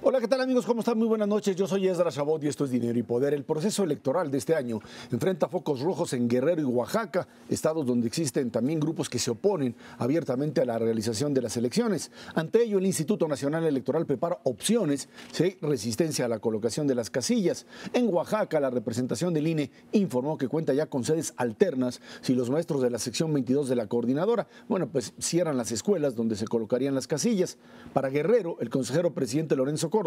Hola, ¿qué tal amigos? ¿Cómo están? Muy buenas noches. Yo soy Esdras Chabot y esto es Dinero y Poder. El proceso electoral de este año enfrenta focos rojos en Guerrero y Oaxaca, estados donde existen también grupos que se oponen abiertamente a la realización de las elecciones. Ante ello, el Instituto Nacional Electoral prepara opciones si hay resistencia a la colocación de las casillas. En Oaxaca, la representación del INE informó que cuenta ya con sedes alternas si los maestros de la sección 22 de la coordinadora, pues cierran las escuelas donde se colocarían las casillas. Para Guerrero, el consejero presidente Lorenzo Córdoba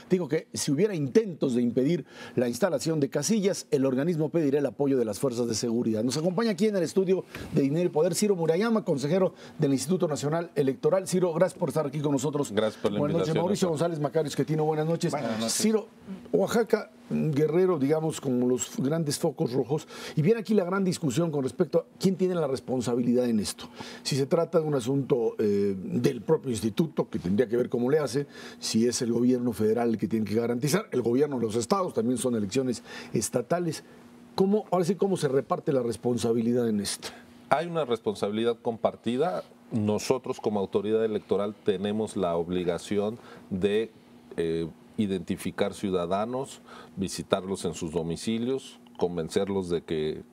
dijo que si hubiera intentos de impedir la instalación de casillas, el organismo pedirá el apoyo de las fuerzas de seguridad. Nos acompaña aquí en el estudio de Dinero y Poder Ciro Murayama, consejero del Instituto Nacional Electoral. Ciro, gracias por estar aquí con nosotros. Gracias por la invitación. Buenas noches. Mauricio González Macario Esquetino, buenas noches. Buenas noches. Ciro, Oaxaca, Guerrero, digamos, como los grandes focos rojos. Y viene aquí la gran discusión con respecto a quién tiene la responsabilidad en esto. Si se trata de un asunto del propio instituto, que tendría que ver cómo le hace, si es el gobierno federal el que tiene que garantizar, el gobierno de los estados, también son elecciones estatales. Ahora sí, ¿cómo se reparte la responsabilidad en esto? Hay una responsabilidad compartida. Nosotros como autoridad electoral tenemos la obligación de identificar ciudadanos, visitarlos en sus domicilios, convencerlos de que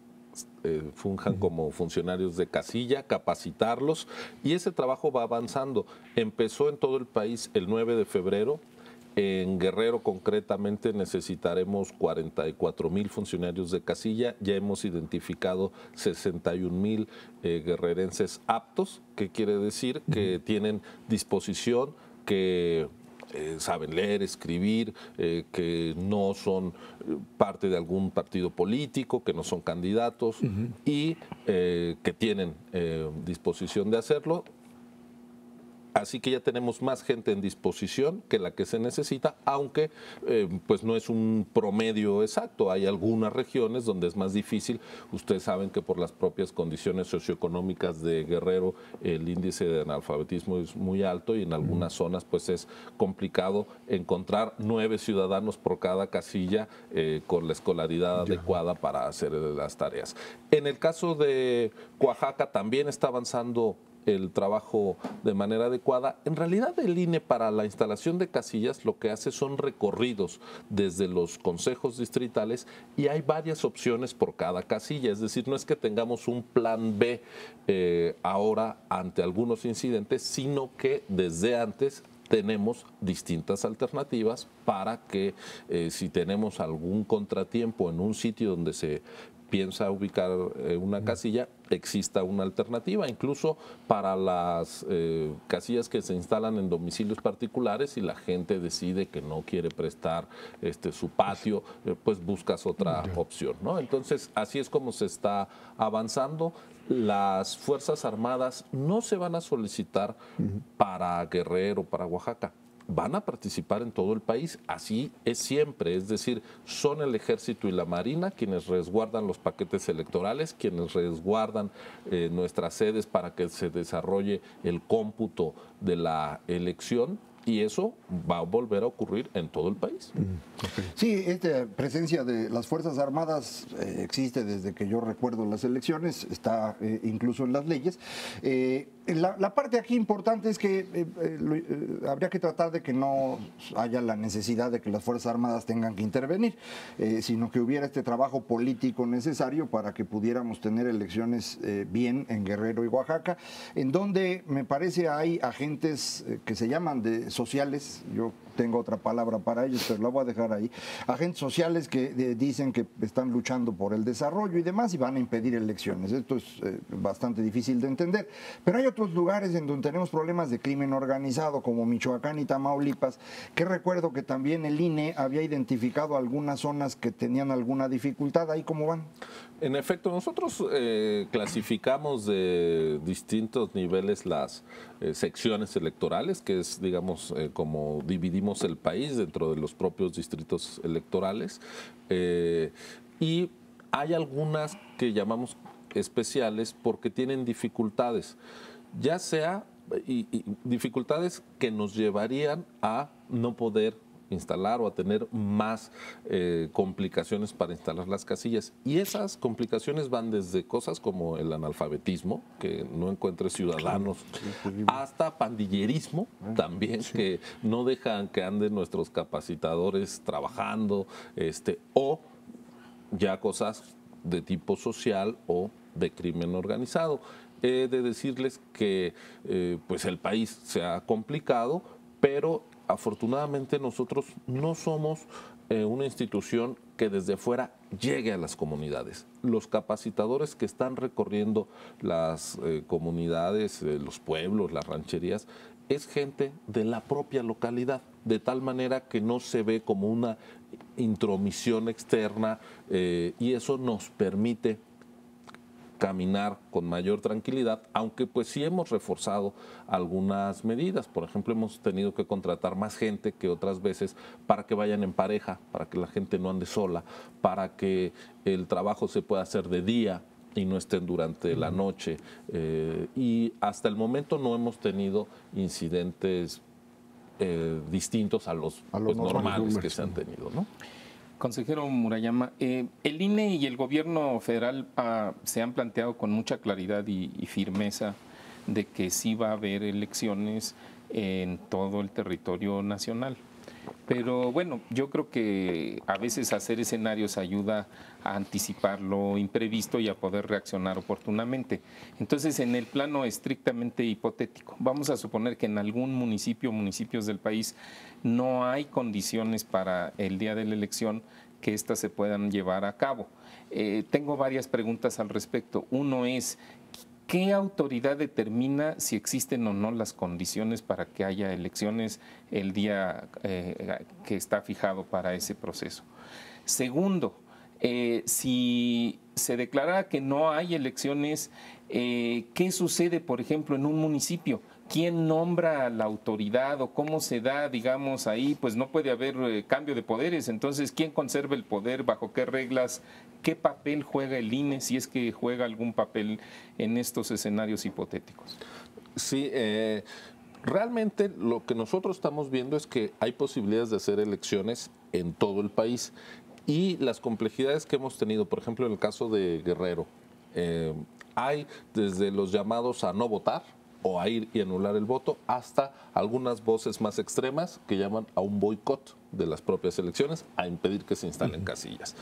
funjan como funcionarios de casilla, capacitarlos, y ese trabajo va avanzando. Empezó en todo el país el 9 de febrero. En Guerrero concretamente necesitaremos 44,000 funcionarios de casilla. Ya hemos identificado 61,000 guerrerenses aptos, que quiere decir que tienen disposición, que saben leer, escribir, que no son parte de algún partido político, que no son candidatos y que tienen disposición de hacerlo. Así que ya tenemos más gente en disposición que la que se necesita, aunque pues no es un promedio exacto. Hay algunas regiones donde es más difícil. Ustedes saben que por las propias condiciones socioeconómicas de Guerrero el índice de analfabetismo es muy alto y en algunas zonas pues es complicado encontrar 9 ciudadanos por cada casilla con la escolaridad adecuada para hacer las tareas. En el caso de Oaxaca también está avanzando el trabajo de manera adecuada. En realidad el INE para la instalación de casillas lo que hace son recorridos desde los consejos distritales y hay varias opciones por cada casilla, es decir, no es que tengamos un plan B ahora ante algunos incidentes, sino que desde antes tenemos distintas alternativas para que si tenemos algún contratiempo en un sitio donde se piensa ubicar una casilla, exista una alternativa, incluso para las casillas que se instalan en domicilios particulares y la gente decide que no quiere prestar su patio, pues buscas otra opción, ¿no? Entonces, así es como se está avanzando. Las Fuerzas Armadas no se van a solicitar para Guerrero, para Oaxaca. Van a participar en todo el país, así es siempre, es decir, son el Ejército y la Marina quienes resguardan los paquetes electorales, quienes resguardan nuestras sedes para que se desarrolle el cómputo de la elección. Y eso va a volver a ocurrir en todo el país. Sí, esta presencia de las Fuerzas Armadas existe desde que yo recuerdo las elecciones, está incluso en las leyes. La parte aquí importante es que habría que tratar de que no haya la necesidad de que las Fuerzas Armadas tengan que intervenir, sino que hubiera este trabajo político necesario para que pudiéramos tener elecciones bien en Guerrero y Oaxaca, en donde me parece hay agentes que se llaman sociales, yo tengo otra palabra para ellos, pero la voy a dejar ahí, agentes sociales que dicen que están luchando por el desarrollo y demás y van a impedir elecciones. Esto es bastante difícil de entender, pero hay otros lugares en donde tenemos problemas de crimen organizado como Michoacán y Tamaulipas, que recuerdo que también el INE había identificado algunas zonas que tenían alguna dificultad. ¿Ahí cómo van? En efecto, nosotros clasificamos de distintos niveles las secciones electorales, que es, digamos, como dividimos el país dentro de los propios distritos electorales. Y hay algunas que llamamos especiales porque tienen dificultades, ya sea y dificultades que nos llevarían a no poder instalar o a tener más complicaciones para instalar las casillas. Y esas complicaciones van desde cosas como el analfabetismo, que no encuentre ciudadanos, hasta pandillerismo también, que no dejan que anden nuestros capacitadores trabajando, o ya cosas de tipo social o de crimen organizado. He de decirles que pues el país se ha complicado, pero afortunadamente nosotros no somos una institución que desde fuera llegue a las comunidades. Los capacitadores que están recorriendo las comunidades, los pueblos, las rancherías, es gente de la propia localidad, de tal manera que no se ve como una intromisión externa, y eso nos permite caminar con mayor tranquilidad, aunque pues sí hemos reforzado algunas medidas. Por ejemplo, hemos tenido que contratar más gente que otras veces para que vayan en pareja, para que la gente no ande sola, para que el trabajo se pueda hacer de día y no estén durante la noche. Y hasta el momento no hemos tenido incidentes distintos a los pues, normales que se han tenido, ¿no? Consejero Murayama, el INE y el gobierno federal se han planteado con mucha claridad y firmeza de que sí va a haber elecciones en todo el territorio nacional. Pero bueno, yo creo que a veces hacer escenarios ayuda a anticipar lo imprevisto y a poder reaccionar oportunamente. Entonces, en el plano estrictamente hipotético, vamos a suponer que en algún municipio o municipios del país no hay condiciones para el día de la elección que éstas se puedan llevar a cabo. Tengo varias preguntas al respecto. Uno es, ¿qué autoridad determina si existen o no las condiciones para que haya elecciones el día que está fijado para ese proceso? Segundo, si se declara que no hay elecciones, ¿qué sucede, por ejemplo, en un municipio? ¿Quién nombra a la autoridad o cómo se da, digamos, ahí? Pues no puede haber cambio de poderes. Entonces, ¿quién conserva el poder? ¿Bajo qué reglas? ¿Qué papel juega el INE, si es que juega algún papel en estos escenarios hipotéticos? Sí, realmente lo que nosotros estamos viendo es que hay posibilidades de hacer elecciones en todo el país. Y las complejidades que hemos tenido, por ejemplo, en el caso de Guerrero, hay desde los llamados a no votar o a ir y anular el voto, hasta algunas voces más extremas que llaman a un boicot de las propias elecciones, a impedir que se instalen casillas.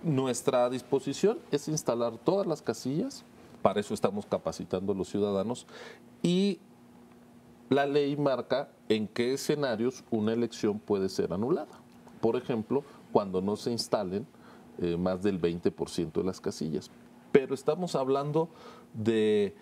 Nuestra disposición es instalar todas las casillas, para eso estamos capacitando a los ciudadanos, y la ley marca en qué escenarios una elección puede ser anulada. Por ejemplo, cuando no se instalen más del 20% de las casillas. Pero estamos hablando de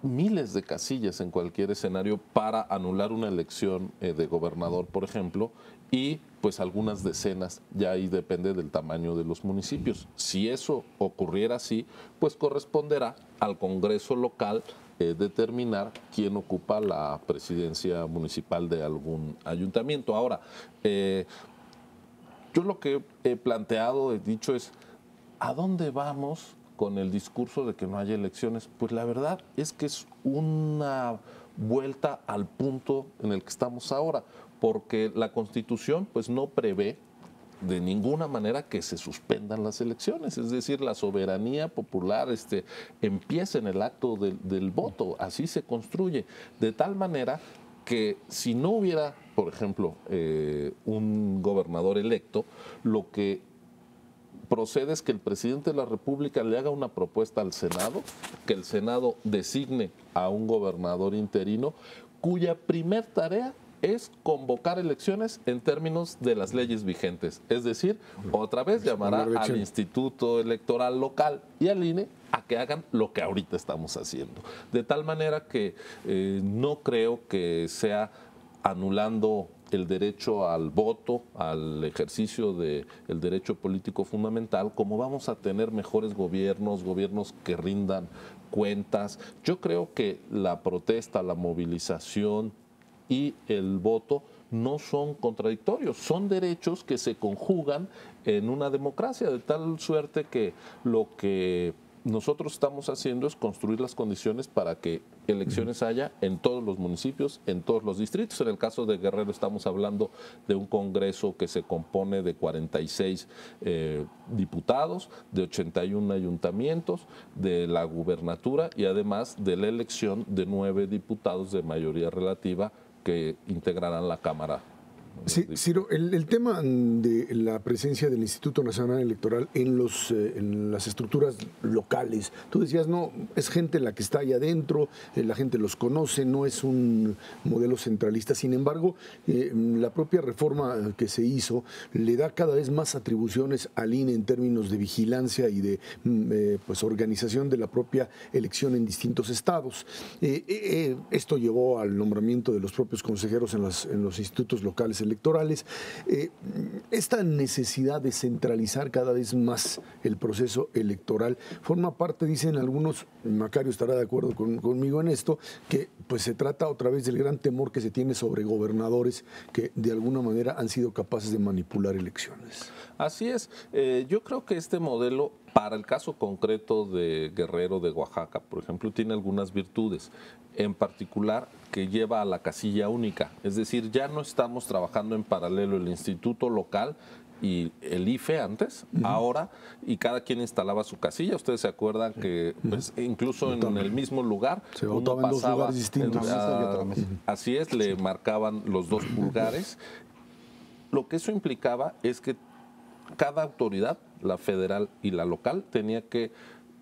miles de casillas en cualquier escenario para anular una elección de gobernador, por ejemplo, y pues algunas decenas, ya ahí depende del tamaño de los municipios. Si eso ocurriera así, pues corresponderá al Congreso local determinar quién ocupa la presidencia municipal de algún ayuntamiento. Ahora, yo lo que he planteado, he dicho es, ¿a dónde vamos con el discurso de que no haya elecciones? Pues la verdad es que es una vuelta al punto en el que estamos ahora, porque la Constitución pues no prevé de ninguna manera que se suspendan las elecciones, es decir, la soberanía popular empieza en el acto del voto, así se construye, de tal manera que si no hubiera, por ejemplo, un gobernador electo, lo que procede es que el presidente de la República le haga una propuesta al Senado, que el Senado designe a un gobernador interino, cuya primer tarea es convocar elecciones en términos de las leyes vigentes. Es decir, otra vez llamará al Instituto Electoral Local y al INE a que hagan lo que ahorita estamos haciendo. De tal manera que no creo que sea anulando el derecho al voto, al ejercicio del derecho político fundamental, como vamos a tener mejores gobiernos que rindan cuentas. Yo creo que la protesta, la movilización y el voto no son contradictorios, son derechos que se conjugan en una democracia, de tal suerte que lo que nosotros estamos haciendo es construir las condiciones para que elecciones haya en todos los municipios, en todos los distritos. En el caso de Guerrero estamos hablando de un Congreso que se compone de 46 diputados, de 81 ayuntamientos, de la gubernatura y además de la elección de 9 diputados de mayoría relativa que integrarán la Cámara. Sí, Ciro, el tema de la presencia del Instituto Nacional Electoral en las estructuras locales, tú decías, no, es gente la que está ahí adentro, la gente los conoce, no es un modelo centralista. Sin embargo, la propia reforma que se hizo le da cada vez más atribuciones al INE en términos de vigilancia y de pues, organización de la propia elección en distintos estados. Esto llevó al nombramiento de los propios consejeros en los institutos locales electorales. Esta necesidad de centralizar cada vez más el proceso electoral forma parte, dicen algunos, Macario estará de acuerdo conmigo en esto, que pues se trata otra vez del gran temor que se tiene sobre gobernadores que de alguna manera han sido capaces de manipular elecciones. Así es. Yo creo que este modelo, para el caso concreto de Guerrero, de Oaxaca, por ejemplo, tiene algunas virtudes. En particular, que lleva a la casilla única. Es decir, ya no estamos trabajando en paralelo el instituto local y el IFE antes, ahora, y cada quien instalaba su casilla. Ustedes se acuerdan que pues, incluso en el mismo lugar se votaba en dos lugares distintos. Así es, le marcaban los 2 pulgares. Lo que eso implicaba es que cada autoridad, la federal y la local, tenía que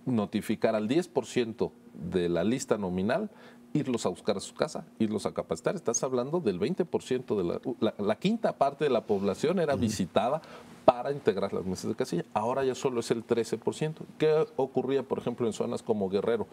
notificar al 10% de la lista nominal, irlos a buscar a su casa, irlos a capacitar. Estás hablando del 20% de la quinta parte de la población era visitada para integrar las mesas de casilla. Ahora ya solo es el 13%. ¿Qué ocurría, por ejemplo, en zonas como Guerrero,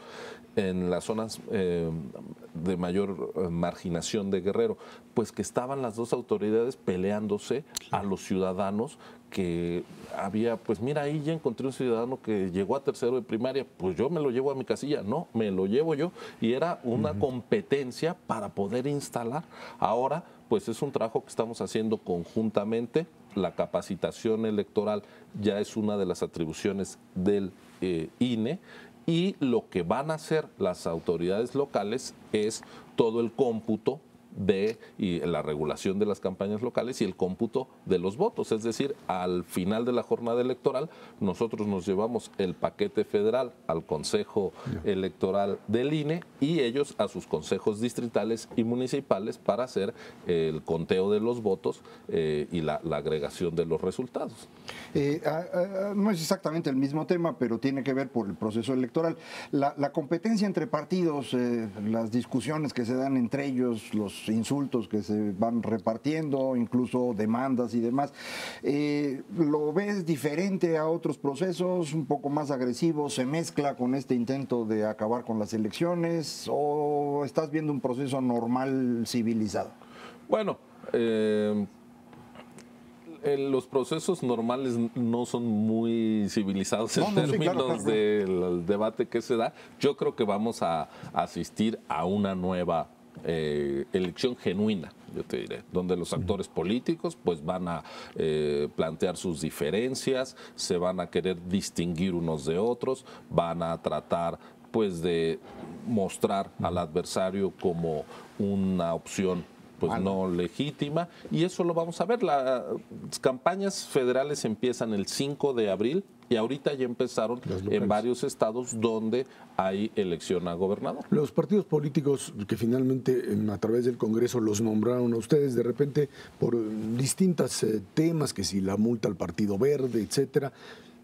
en las zonas de mayor marginación de Guerrero? Pues que estaban las dos autoridades peleándose a los ciudadanos, que había, pues mira, ahí ya encontré un ciudadano que llegó a tercero de primaria, pues yo me lo llevo a mi casilla. No, me lo llevo yo. Y era una competencia para poder instalar. Ahora, pues es un trabajo que estamos haciendo conjuntamente. La capacitación electoral ya es una de las atribuciones del INE, y lo que van a hacer las autoridades locales es todo el cómputo y la regulación de las campañas locales y el cómputo de los votos. Es decir, al final de la jornada electoral, nosotros nos llevamos el paquete federal al Consejo Electoral del INE y ellos a sus consejos distritales y municipales para hacer el conteo de los votos y la agregación de los resultados. No es exactamente el mismo tema, pero tiene que ver por el proceso electoral. La competencia entre partidos, las discusiones que se dan entre ellos, los insultos que se van repartiendo, incluso demandas y demás, ¿lo ves diferente a otros procesos, un poco más agresivos? ¿Se mezcla con este intento de acabar con las elecciones o estás viendo un proceso normal, civilizado? Bueno, los procesos normales no son muy civilizados en términos del debate que se da. Yo creo que vamos a asistir a una nueva elección genuina, yo te diré, donde los actores políticos pues van a plantear sus diferencias, se van a querer distinguir unos de otros, van a tratar pues de mostrar al adversario como una opción pues no legítima, y eso lo vamos a ver. Las campañas federales empiezan el 5 de abril y ahorita ya empezaron en varios estados donde hay elección a gobernador. Los partidos políticos que finalmente a través del Congreso los nombraron a ustedes, de repente por distintos temas, que si la multa al Partido Verde, etcétera,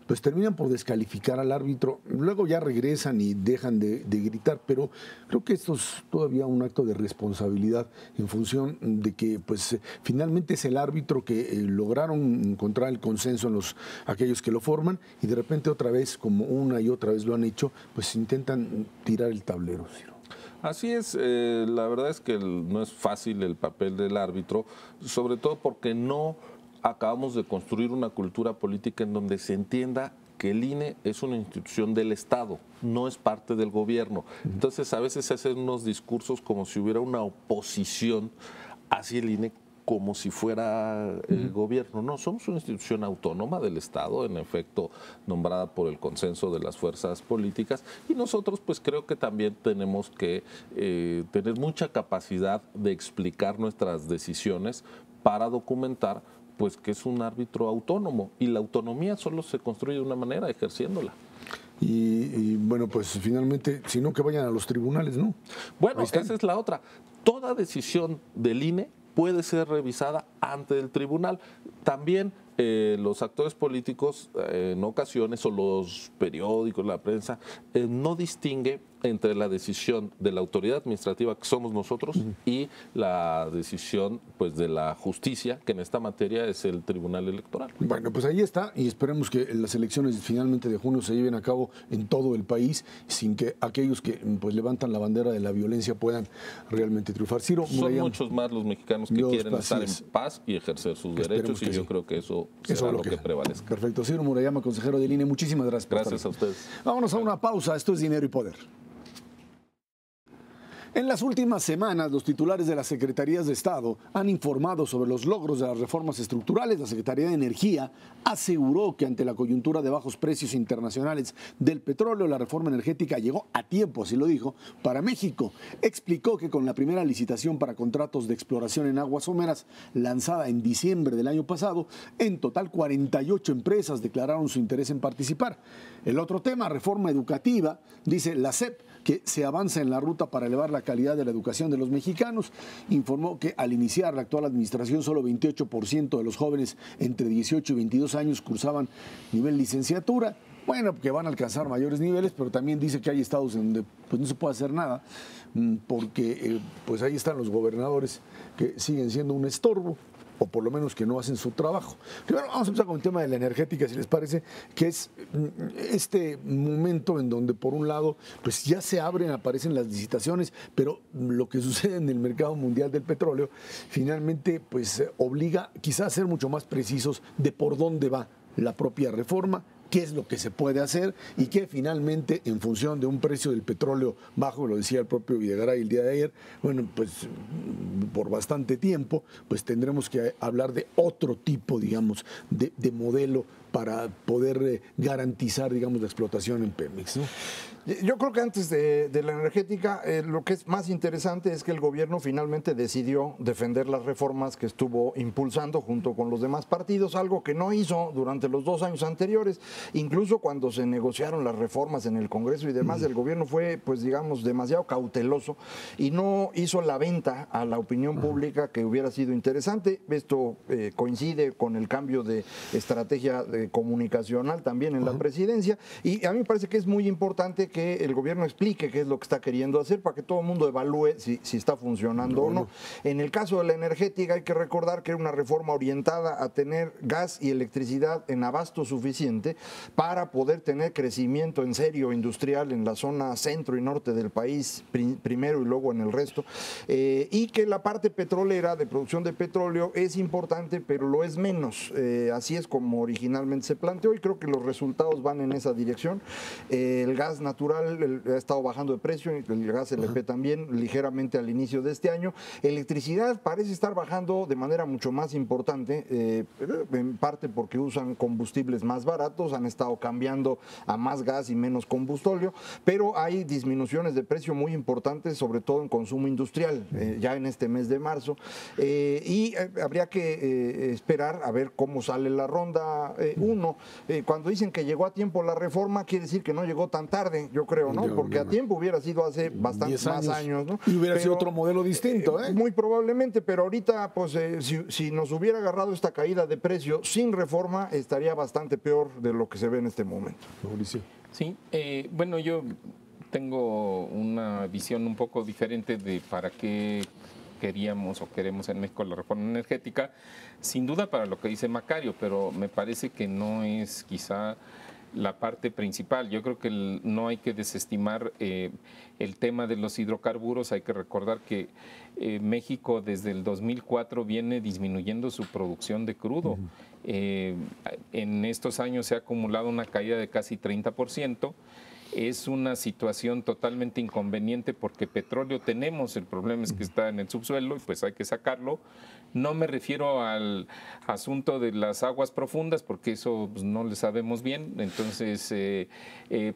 pues terminan por descalificar al árbitro, luego ya regresan y dejan de gritar, pero creo que esto es todavía un acto de responsabilidad en función de que pues finalmente es el árbitro que lograron encontrar el consenso en aquellos que lo forman, y de repente otra vez, como una y otra vez lo han hecho, pues intentan tirar el tablero, Ciro. Así es, la verdad es que no es fácil el papel del árbitro, sobre todo porque no acabamos de construir una cultura política en donde se entienda que el INE es una institución del Estado, no es parte del gobierno. Entonces a veces se hacen unos discursos como si hubiera una oposición hacia el INE, como si fuera el gobierno. No, somos una institución autónoma del Estado, en efecto, nombrada por el consenso de las fuerzas políticas, y nosotros pues creo que también tenemos que tener mucha capacidad de explicar nuestras decisiones para documentar pues que es un árbitro autónomo, y la autonomía solo se construye de una manera, ejerciéndola. Y bueno, pues finalmente, si no, que vayan a los tribunales, ¿no? Bueno, esa es la otra. Toda decisión del INE puede ser revisada ante el tribunal. También los actores políticos en ocasiones, o los periódicos, la prensa, no distingue entre la decisión de la autoridad administrativa, que somos nosotros, y la decisión pues de la justicia, que en esta materia es el Tribunal Electoral. Bueno, pues ahí está, y esperemos que las elecciones finalmente de junio se lleven a cabo en todo el país, sin que aquellos que pues levantan la bandera de la violencia puedan realmente triunfar. Ciro Son Murayama, muchos más los mexicanos que quieren estar en paz y ejercer sus derechos, y yo creo que eso será lo que prevalezca. Perfecto. Ciro Murayama, consejero del INE, muchísimas gracias. Gracias a ustedes. Vámonos a una pausa. Esto es Dinero y Poder. En las últimas semanas, los titulares de las Secretarías de Estado han informado sobre los logros de las reformas estructurales. La Secretaría de Energía aseguró que ante la coyuntura de bajos precios internacionales del petróleo, la reforma energética llegó a tiempo, así lo dijo, para México. Explicó que con la primera licitación para contratos de exploración en aguas someras, lanzada en diciembre del año pasado, en total 48 empresas declararon su interés en participar. El otro tema, reforma educativa, dice la SEP, que se avanza en la ruta para elevar la calidad de la educación de los mexicanos. Informó que al iniciar la actual administración, solo 28% de los jóvenes entre 18 y 22 años cursaban nivel licenciatura. Bueno, que van a alcanzar mayores niveles, pero también dice que hay estados en donde pues, no se puede hacer nada, porque pues ahí están los gobernadores que siguen siendo un estorbo, o por lo menos que no hacen su trabajo. Primero vamos a empezar con el tema de la energética, si les parece, que es este momento en donde por un lado pues ya se abren, aparecen las licitaciones, pero lo que sucede en el mercado mundial del petróleo finalmente pues obliga quizás a ser mucho más precisos de por dónde va la propia reforma, qué es lo que se puede hacer, y que finalmente en función de un precio del petróleo bajo, lo decía el propio Videgaray el día de ayer, bueno, pues por bastante tiempo, pues tendremos que hablar de otro tipo, digamos, de modelo para poder garantizar, digamos, la explotación en Pemex, ¿no? Yo creo que antes de la energética, lo que es más interesante es que el gobierno finalmente decidió defender las reformas que estuvo impulsando junto con los demás partidos, algo que no hizo durante los 2 años anteriores. Incluso cuando se negociaron las reformas en el Congreso y demás, el gobierno fue, pues digamos, demasiado cauteloso y no hizo la venta a la opinión pública que hubiera sido interesante. Esto coincide con el cambio de estrategia comunicacional también en la presidencia, y a mí me parece que es muy importante que el gobierno explique qué es lo que está queriendo hacer para que todo el mundo evalúe si está funcionando o no. En el caso de la energética hay que recordar que era una reforma orientada a tener gas y electricidad en abasto suficiente para poder tener crecimiento en serio industrial en la zona centro y norte del país primero y luego en el resto, y que la parte petrolera de producción de petróleo es importante pero lo es menos. Así es como originalmente se planteó, y creo que los resultados van en esa dirección. El gas natural ha estado bajando de precio, el gas LP también ligeramente al inicio de este año. Electricidad parece estar bajando de manera mucho más importante, en parte porque usan combustibles más baratos, han estado cambiando a más gas y menos combustóleo, pero hay disminuciones de precio muy importantes, sobre todo en consumo industrial, ya en este mes de marzo, y habría que esperar a ver cómo sale la ronda 1. Cuando dicen que llegó a tiempo la reforma, quiere decir que no llegó tan tarde, yo creo, ¿no? Porque a tiempo hubiera sido hace bastantes más años, ¿no? Y hubiera sido otro modelo distinto, ¿eh? Muy probablemente, pero ahorita, pues, si nos hubiera agarrado esta caída de precio sin reforma, estaría bastante peor de lo que se ve en este momento. Mauricio. Sí, bueno, yo tengo una visión un poco diferente de para qué queríamos o queremos en México la reforma energética, sin duda para lo que dice Macario, pero me parece que no es quizá la parte principal. Yo creo que no hay que desestimar el tema de los hidrocarburos. Hay que recordar que México desde el 2004 viene disminuyendo su producción de crudo. En estos años se ha acumulado una caída de casi 30%. es una situación totalmente inconveniente porque petróleo tenemos, el problema es que está en el subsuelo y pues hay que sacarlo. No me refiero al asunto de las aguas profundas porque eso pues, no le sabemos bien, entonces,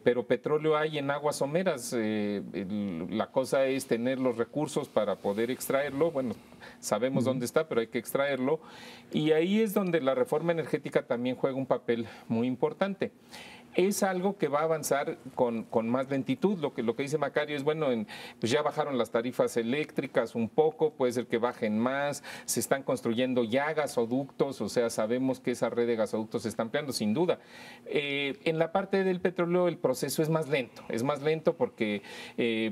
pero petróleo hay en aguas someras. La cosa es tener los recursos para poder extraerlo. Bueno, sabemos dónde está, pero hay que extraerlo. Y ahí es donde la reforma energética también juega un papel muy importante. Es algo que va a avanzar con más lentitud. Lo que dice Macario es, bueno, pues ya bajaron las tarifas eléctricas un poco, puede ser que bajen más, se están construyendo ya gasoductos, o sea, sabemos que esa red de gasoductos se está ampliando, sin duda. En la parte del petróleo el proceso es más lento porque,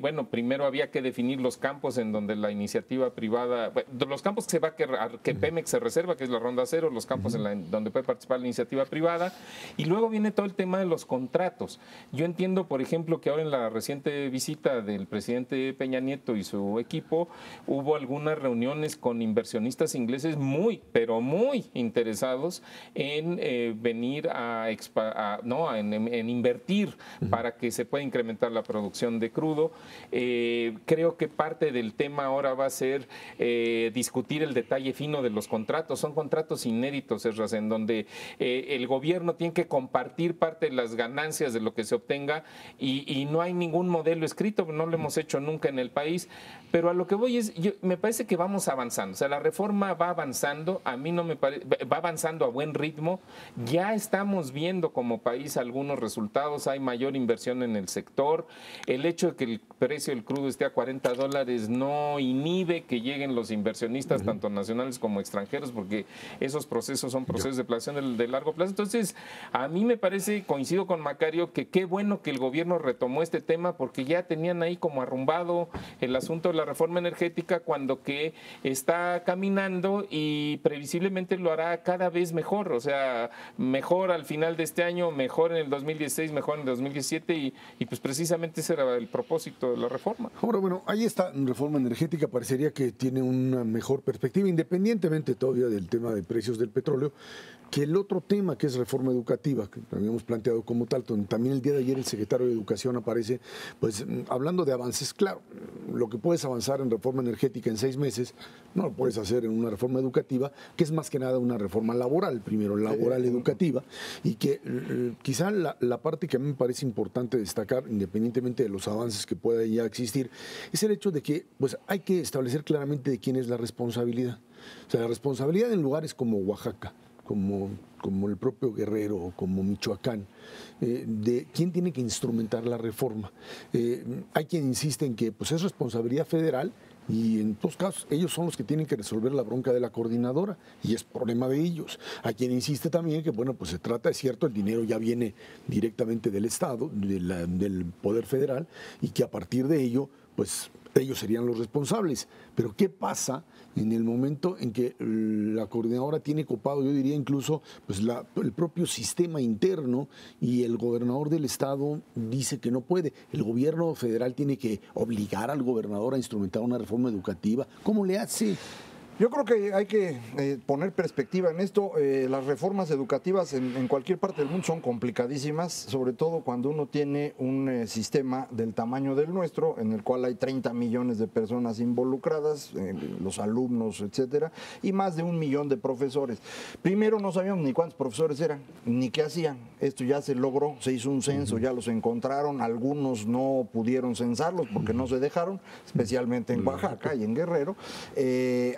bueno, primero había que definir los campos en donde la iniciativa privada, bueno, los campos que se va que Pemex se reserva, que es la ronda cero, los campos donde puede participar la iniciativa privada, y luego viene todo el tema de los contratos. Yo entiendo, por ejemplo, que ahora en la reciente visita del presidente Peña Nieto y su equipo hubo algunas reuniones con inversionistas ingleses muy, pero muy interesados en venir en invertir para que se pueda incrementar la producción de crudo. Creo que parte del tema ahora va a ser discutir el detalle fino de los contratos. Son contratos inéditos, Esdras, en donde el gobierno tiene que compartir parte de las ganancias de lo que se obtenga y no hay ningún modelo escrito, no lo hemos hecho nunca en el país, pero a lo que voy es, me parece que vamos avanzando, o sea, la reforma va avanzando, a mí no me parece, va avanzando a buen ritmo, ya estamos viendo como país algunos resultados, hay mayor inversión en el sector, el hecho de que el precio del crudo esté a $40 no inhibe que lleguen los inversionistas, tanto nacionales como extranjeros, porque esos procesos son procesos de planeación de largo plazo. Entonces, a mí me parece, coincido con Macario, que qué bueno que el gobierno retomó este tema porque ya tenían ahí como arrumbado el asunto de la reforma energética, cuando que está caminando y previsiblemente lo hará cada vez mejor, o sea, mejor al final de este año, mejor en el 2016, mejor en el 2017 y pues precisamente ese era el propósito de la reforma. Ahora, bueno, ahí está, reforma energética parecería que tiene una mejor perspectiva, independientemente todavía del tema de precios del petróleo, que el otro tema que es reforma educativa, que habíamos planteado como tal, donde también el día de ayer el secretario de Educación aparece, pues hablando de avances, claro, lo que puedes avanzar en reforma energética en 6 meses, no lo puedes hacer en una reforma educativa, que es más que nada una reforma laboral, primero laboral educativa, y que quizá la parte que a mí me parece importante destacar, independientemente de los avances que pueda ya existir, es el hecho de que pues hay que establecer claramente de quién es la responsabilidad. O sea, la responsabilidad en lugares como Oaxaca, como el propio Guerrero o como Michoacán, de quién tiene que instrumentar la reforma. Hay quien insiste en que pues, es responsabilidad federal y en todos casos ellos son los que tienen que resolver la bronca de la coordinadora y es problema de ellos. Hay quien insiste también que, bueno, pues se trata, es cierto, el dinero ya viene directamente del Estado, del Poder Federal y que a partir de ello, pues ellos serían los responsables. Pero ¿qué pasa en el momento en que la coordinadora tiene copado, yo diría incluso, pues el propio sistema interno y el gobernador del estado dice que no puede? El gobierno federal tiene que obligar al gobernador a instrumentar una reforma educativa. ¿Cómo le hace? Yo creo que hay que poner perspectiva en esto. Las reformas educativas en cualquier parte del mundo son complicadísimas, sobre todo cuando uno tiene un sistema del tamaño del nuestro, en el cual hay 30 millones de personas involucradas, los alumnos, etcétera, y más de 1 millón de profesores. Primero no sabíamos ni cuántos profesores eran, ni qué hacían. Esto ya se logró, se hizo un censo, ya los encontraron, algunos no pudieron censarlos porque no se dejaron, especialmente en Oaxaca y en Guerrero.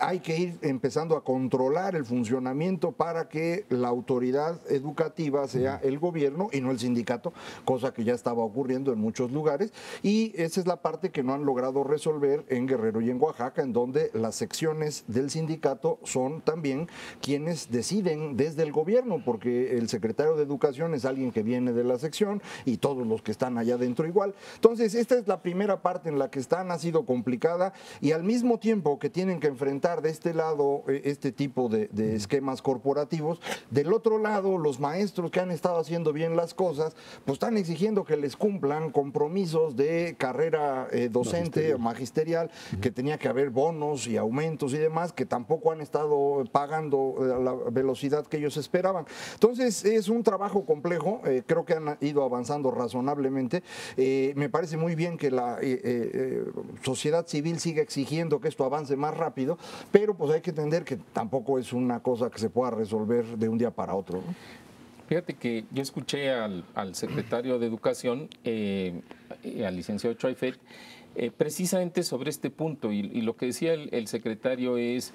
Hay que ir empezando a controlar el funcionamiento para que la autoridad educativa sea el gobierno y no el sindicato, cosa que ya estaba ocurriendo en muchos lugares, y esa es la parte que no han logrado resolver en Guerrero y en Oaxaca, en donde las secciones del sindicato son también quienes deciden desde el gobierno, porque el secretario de Educación es alguien que viene de la sección y todos los que están allá dentro igual. Entonces, esta es la primera parte en la que están, ha sido complicada, y al mismo tiempo que tienen que enfrentar de este lado este tipo de esquemas corporativos. Del otro lado, los maestros que han estado haciendo bien las cosas, pues están exigiendo que les cumplan compromisos de carrera docente o magisterial, que tenía que haber bonos y aumentos y demás, que tampoco han estado pagando a la velocidad que ellos esperaban. Entonces, es un trabajo complejo, creo que han ido avanzando razonablemente. Me parece muy bien que la sociedad civil siga exigiendo que esto avance más rápido, pero pues hay que entender que tampoco es una cosa que se pueda resolver de un día para otro, ¿no? Fíjate que yo escuché al secretario de Educación, al licenciado Choifet, precisamente sobre este punto, y lo que decía el secretario es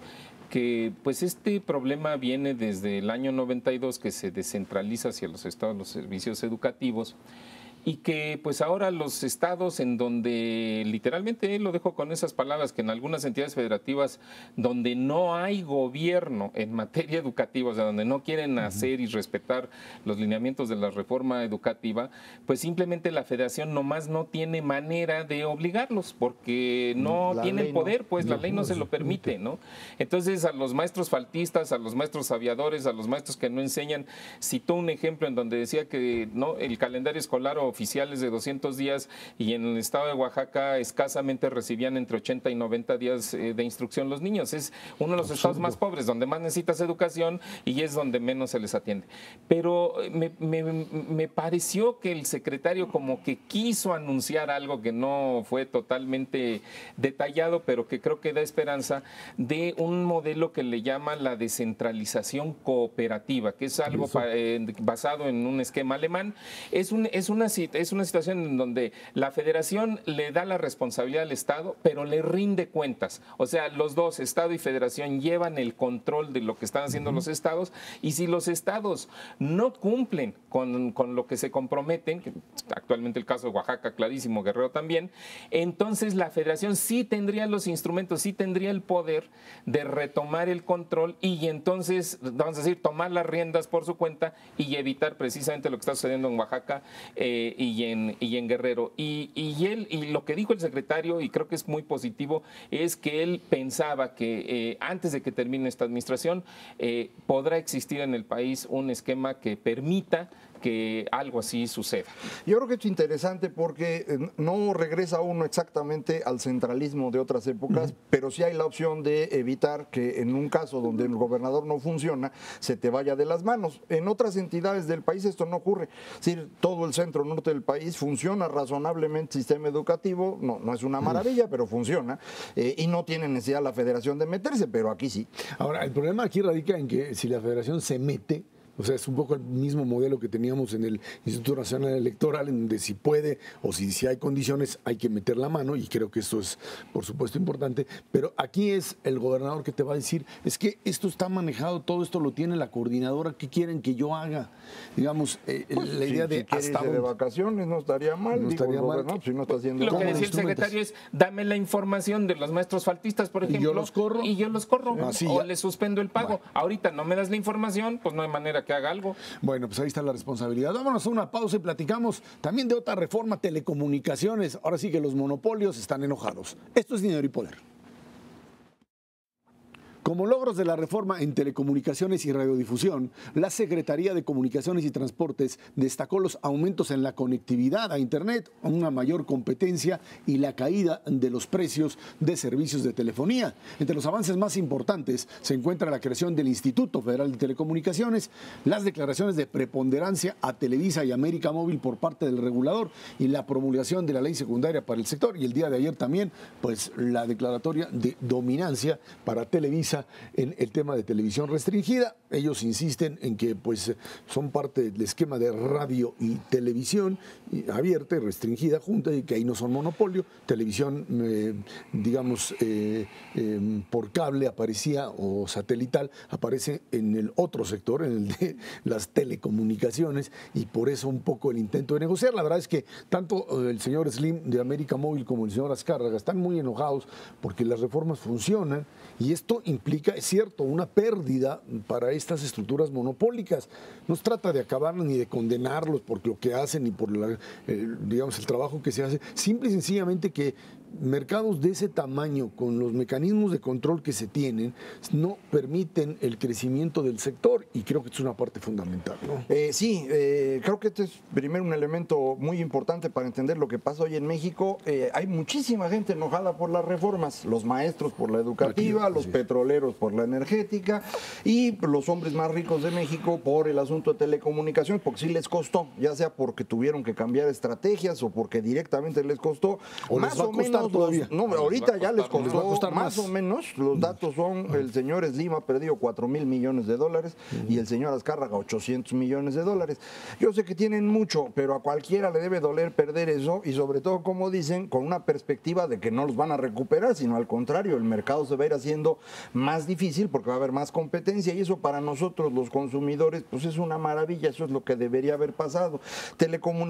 que pues este problema viene desde el año 92, que se descentraliza hacia los estados los servicios educativos, y que pues ahora los estados en donde, literalmente él lo dejo con esas palabras, que en algunas entidades federativas donde no hay gobierno en materia educativa, o sea, donde no quieren hacer y respetar los lineamientos de la reforma educativa, pues simplemente la federación nomás no tiene manera de obligarlos, porque no tiene el poder, pues la ley no se lo permite, ¿no? Entonces a los maestros faltistas, a los maestros aviadores, a los maestros que no enseñan, citó un ejemplo en donde decía que no el calendario escolar oficiales de 200 días y en el estado de Oaxaca escasamente recibían entre 80 y 90 días de instrucción los niños. Es uno de los estados más pobres, donde más necesitas educación y es donde menos se les atiende. Pero me pareció que el secretario como que quiso anunciar algo que no fue totalmente detallado, pero que creo que da esperanza, de un modelo que le llama la descentralización cooperativa, que es algo basado en un esquema alemán. Es una situación en donde la federación le da la responsabilidad al Estado, pero le rinde cuentas. O sea, los dos, Estado y federación, llevan el control de lo que están haciendo los estados, y si los estados no cumplen con lo que se comprometen, que actualmente el caso de Oaxaca, clarísimo, Guerrero también, entonces la federación sí tendría los instrumentos, sí tendría el poder de retomar el control y entonces, vamos a decir, tomar las riendas por su cuenta y evitar precisamente lo que está sucediendo en Oaxaca y en Guerrero. Y lo que dijo el secretario, y creo que es muy positivo, es que él pensaba que antes de que termine esta administración podrá existir en el país un esquema que permita que algo así suceda. Yo creo que es interesante porque no regresa uno exactamente al centralismo de otras épocas, pero sí hay la opción de evitar que en un caso donde el gobernador no funciona, se te vaya de las manos. En otras entidades del país esto no ocurre. Es decir, todo el centro norte del país funciona razonablemente el sistema educativo, no es una maravilla, pero funciona, y no tiene necesidad la federación de meterse, pero aquí sí. Ahora, el problema aquí radica en que si la federación se mete, o sea, es un poco el mismo modelo que teníamos en el Instituto Nacional Electoral, en donde si puede o si hay condiciones hay que meter la mano, y creo que esto es, por supuesto, importante, pero aquí es el gobernador que te va a decir, es que esto está manejado, todo esto lo tiene la coordinadora, ¿qué quieren que yo haga? Digamos, la idea de hasta de vacaciones no estaría mal, no estaría mal. Si no está haciendo lo que decía el secretario es, dame la información de los maestros faltistas, por ejemplo, y yo los corro, o les suspendo el pago. Bueno. Ahorita no me das la información, pues no hay manera que haga algo. Bueno, pues ahí está la responsabilidad. Vámonos a una pausa y platicamos también de otra reforma, telecomunicaciones. Ahora sí que los monopolios están enojados. Esto es Dinero y Poder. Como logros de la reforma en telecomunicaciones y radiodifusión, la Secretaría de Comunicaciones y Transportes destacó los aumentos en la conectividad a Internet, una mayor competencia y la caída de los precios de servicios de telefonía. Entre los avances más importantes se encuentra la creación del Instituto Federal de Telecomunicaciones, las declaraciones de preponderancia a Televisa y América Móvil por parte del regulador y la promulgación de la ley secundaria para el sector. Y el día de ayer también, pues, la declaratoria de dominancia para Televisa en el tema de televisión restringida. Ellos insisten en que pues son parte del esquema de radio y televisión abierta y restringida junta, y que ahí no son monopolio. Televisión, digamos, por cable aparecía, o satelital, aparece en el otro sector, en el de las telecomunicaciones, y por eso un poco el intento de negociar. La verdad es que tanto el señor Slim de América Móvil como el señor Azcárraga están muy enojados porque las reformas funcionan, y esto implica, es cierto, una pérdida para estas estructuras monopólicas. No se trata de acabarlos ni de condenarlos por lo que hacen ni por digamos, el trabajo que se hace, simple y sencillamente que mercados de ese tamaño, con los mecanismos de control que se tienen, no permiten el crecimiento del sector, y creo que es una parte fundamental, ¿no? Sí, creo que este es primero un elemento muy importante para entender lo que pasa hoy en México. Hay muchísima gente enojada por las reformas, los maestros por la educativa, los petroleros por la energética y los hombres más ricos de México por el asunto de telecomunicaciones, porque sí les costó, ya sea porque tuvieron que cambiar estrategias o porque directamente les costó. O más les va o a costar menos todavía. Ahorita ya les les va a costó costar más o menos. Los datos son: el señor Slim ha perdido 4,000 millones de dólares y el señor Azcárraga 800 millones de dólares. Yo sé que tienen mucho, pero a cualquiera le debe doler perder eso, y sobre todo, como dicen, con una perspectiva de que no los van a recuperar, sino al contrario, el mercado se va a ir haciendo más difícil porque va a haber más competencia, y eso para nosotros los consumidores pues es una maravilla. Eso es lo que debería haber pasado.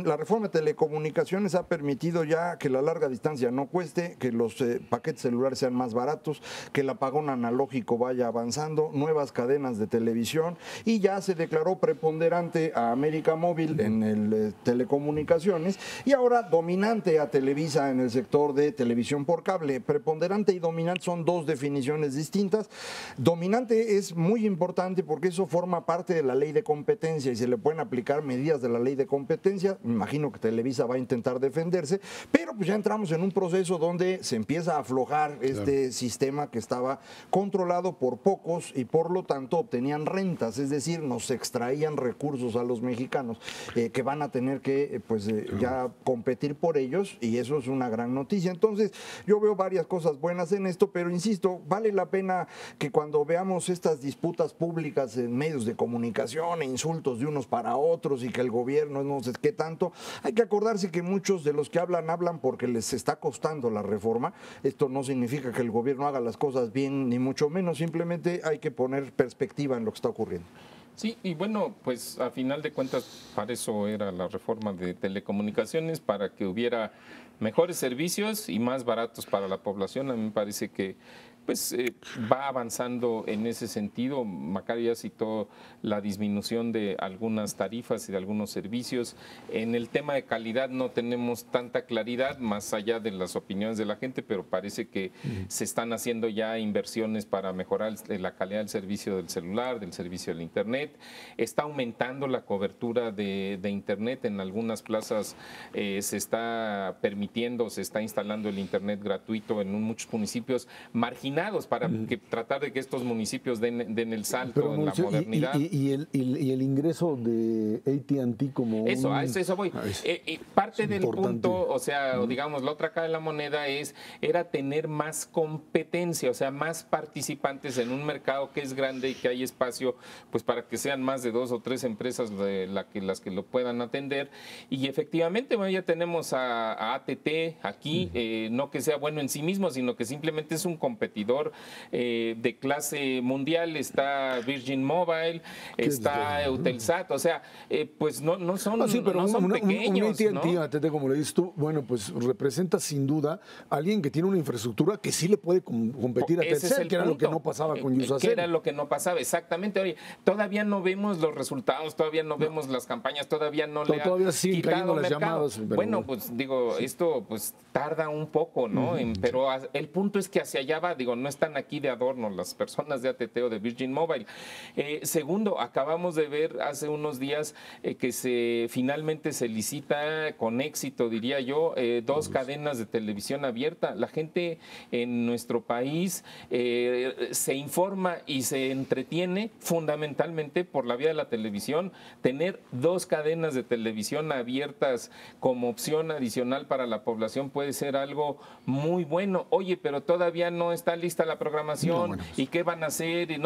La reforma de telecomunicaciones ha permitido ya que la larga distancia no cueste, que los paquetes celulares sean más baratos, que el apagón analógico vaya avanzando, nuevas cadenas de televisión, y ya se declaró preponderante a América Móvil en el telecomunicaciones, y ahora dominante a Televisa en el sector de televisión por cable. Preponderante y dominante son dos definiciones distintas. Dominante es muy importante porque eso forma parte de la ley de competencia y se le pueden aplicar medidas de la ley de competencia. Me imagino que Televisa va a intentar defenderse, pero pues ya entramos en un proceso donde se empieza a aflojar este sistema que estaba controlado por pocos y por lo tanto obtenían rentas, es decir, nos extraían recursos a los mexicanos que van a tener que ya competir por ellos, y eso es una gran noticia. Entonces yo veo varias cosas buenas en esto, pero insisto, vale la pena que cuando veamos estas disputas públicas en medios de comunicación e insultos de unos para otros y que el gobierno no sé qué tanto, hay que acordarse que muchos de los que hablan porque les está costando la reforma. Esto no significa que el gobierno haga las cosas bien, ni mucho menos, simplemente hay que poner perspectiva en lo que está ocurriendo. Sí, y bueno, pues a final de cuentas para eso era la reforma de telecomunicaciones, para que hubiera mejores servicios y más baratos para la población. A mí me parece que va avanzando en ese sentido. Macario ya citó la disminución de algunas tarifas y de algunos servicios. En el tema de calidad no tenemos tanta claridad, más allá de las opiniones de la gente, pero parece que se están haciendo ya inversiones para mejorar la calidad del servicio del celular, del servicio del Internet. Está aumentando la cobertura de Internet. En algunas plazas se está permitiendo, se está instalando el Internet gratuito en muchos municipios marginales, para tratar de que estos municipios den el salto en la modernidad. Y el ingreso de AT&T como eso, a eso voy. Parte del importante punto, o sea, digamos, la otra cara de la moneda era tener más competencia, o sea, más participantes en un mercado que es grande y que hay espacio pues para que sean más de 2 o 3 empresas las que lo puedan atender. Y efectivamente, bueno, ya tenemos a AT&T aquí, no que sea bueno en sí mismo, sino que simplemente es un competidor de clase mundial. Está Virgin Mobile, está Eutelsat, o sea, pues no son, pero no son pequeños. Un AT&T, como le dices tú, bueno, pues representa sin duda a alguien que tiene una infraestructura que sí le puede competir a Telcel, que era lo que no pasaba con Yusacell. Que era lo que no pasaba, exactamente. Oye, todavía no vemos los resultados, todavía no vemos las campañas, todavía no le todavía siguen cayendo las llamadas. Bueno, pues digo, esto pues tarda un poco, ¿no? Pero el punto es que hacia allá va, digo, no están aquí de adorno las personas de AT&T o de Virgin Mobile. Segundo, acabamos de ver hace unos días que finalmente se licita con éxito, diría yo, 2 cadenas de televisión abierta. La gente en nuestro país se informa y se entretiene fundamentalmente por la vía de la televisión. Tener 2 cadenas de televisión abiertas como opción adicional para la población puede ser algo muy bueno. Oye, pero todavía no está lista la programación, y qué van a hacer, y